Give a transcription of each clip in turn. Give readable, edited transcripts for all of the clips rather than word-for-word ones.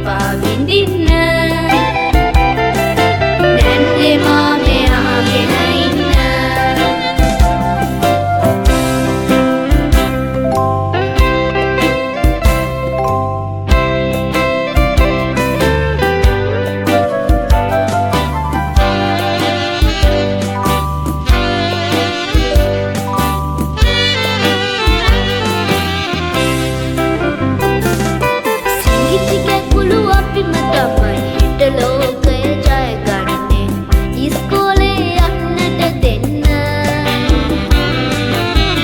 එපා විඳින්න නැන්දේ මාමේ අහගෙන ඉන්න ලෝකය ජය ගන්නේ ඉස්කෝලේ යන්නට දෙන්න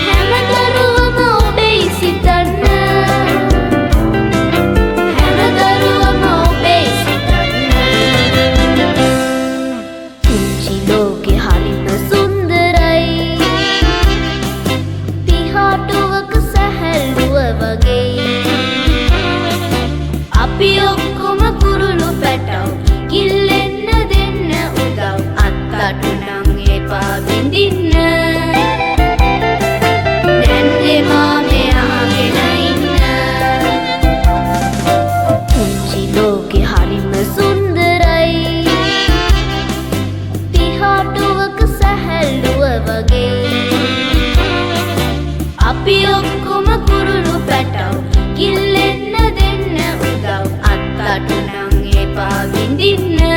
හැමදරුවම ඔබේ සිතන්න හැමදරුවම ඔබේ සිතන්න පුංචි ලෝකෙ හරිම සුන්දරයි පිහාටුවක සැහැල්ලුව වගේ අපි ඔක්කොම කුරුළු පැටව් කිල්ලෙන්න දෙන්න උදව් අත්තටු නං එපා විඳින්න නැන්දේ මාමේ අහගෙන ඉන්න පුංචි ලෝකෙ හරිම සුන්දරයි පිහාටුවක සැහැල්ලුව වගේ අපි ඔක්කොම කුරුළු පැටව් කිල්ලෙන්න දෙන්න උදව් අත්තටු නං එපා විඳින්න